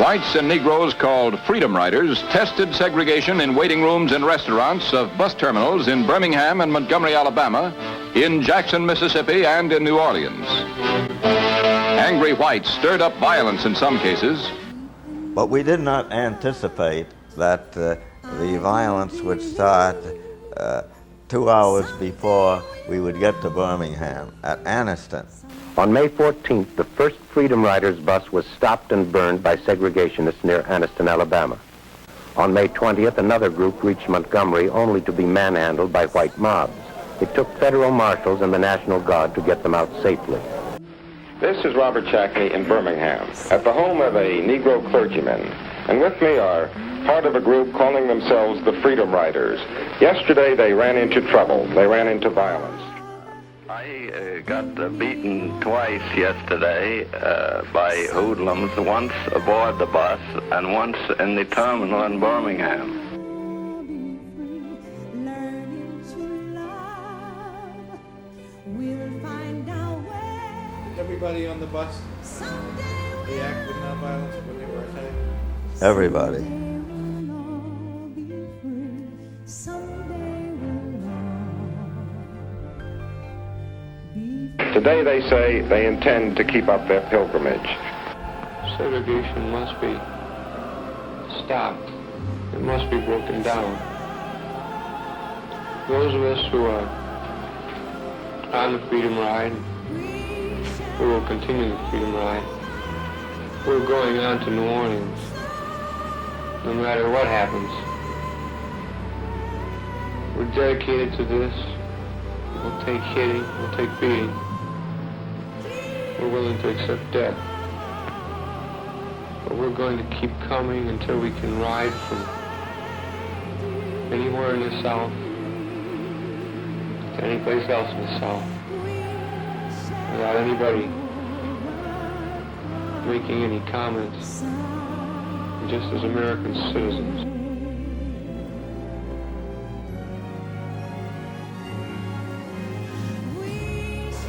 Whites and Negroes called Freedom Riders tested segregation in waiting rooms and restaurants of bus terminals in Birmingham and Montgomery, Alabama, in Jackson, Mississippi, and in New Orleans. Angry whites stirred up violence in some cases. But we did not anticipate that the violence would start 2 hours before we would get to Birmingham at Anniston. On May 14th, the first Freedom Riders bus was stopped and burned by segregationists near Anniston, Alabama. On May 20th, another group reached Montgomery only to be manhandled by white mobs. It took federal marshals and the National Guard to get them out safely. This is Robert Shackney in Birmingham, at the home of a Negro clergyman. And with me are part of a group calling themselves the Freedom Riders. Yesterday they ran into trouble. They ran into violence. I got beaten twice yesterday by hoodlums, once aboard the bus and once in the terminal in Birmingham. Everybody on the bus react with nonviolence when they were attacked? Everybody. Today they say they intend to keep up their pilgrimage. Segregation must be stopped. It must be broken down. Those of us who are on the Freedom Ride, we will continue the Freedom Ride. We're going on to New Orleans, no matter what happens. We're dedicated to this. We'll take hitting, we'll take beating. We're willing to accept death. But we're going to keep coming until we can ride from anywhere in the South to any place else in the South without anybody making any comments, just as American citizens.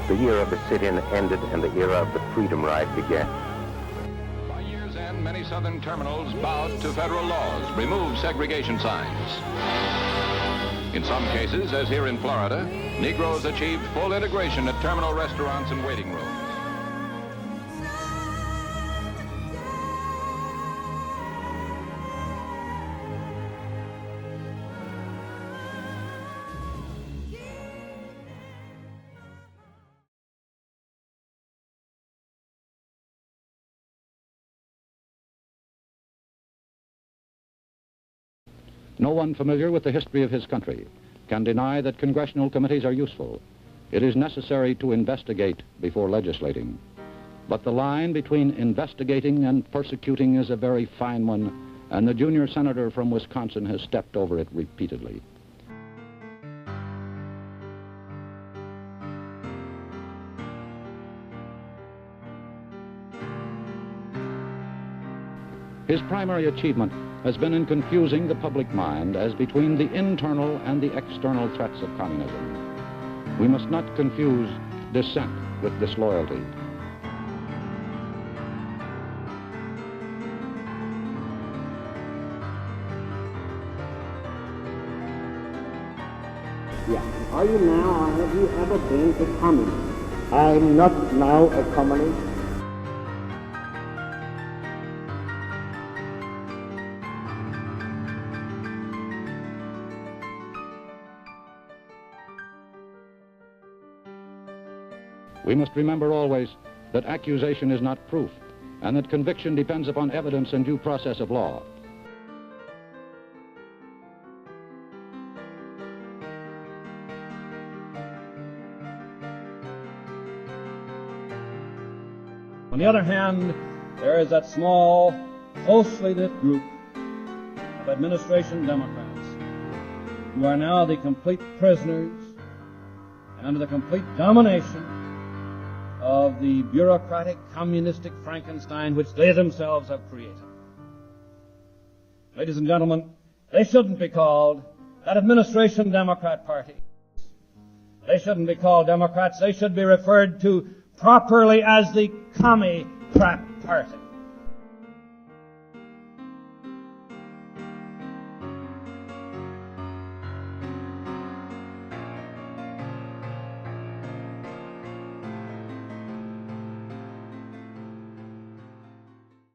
The year of the sit-in ended and the era of the Freedom Ride began. By year's end, many southern terminals bowed to federal laws, removed segregation signs. In some cases, as here in Florida, Negroes achieved full integration at terminal restaurants and waiting rooms. No one familiar with the history of his country can deny that congressional committees are useful. It is necessary to investigate before legislating. But the line between investigating and persecuting is a very fine one, and the junior senator from Wisconsin has stepped over it repeatedly. His primary achievement has been in confusing the public mind as between the internal and the external threats of communism. We must not confuse dissent with disloyalty. Yeah. Are you now, or have you ever been a communist? I'm not now a communist. We must remember always that accusation is not proof, and that conviction depends upon evidence and due process of law. On the other hand, there is that small, closely knit group of administration Democrats who are now the complete prisoners and under the complete domination of the bureaucratic, communistic Frankenstein which they themselves have created. Ladies and gentlemen, they shouldn't be called that administration Democrat Party. They shouldn't be called Democrats. They should be referred to properly as the Commie-Crat Party.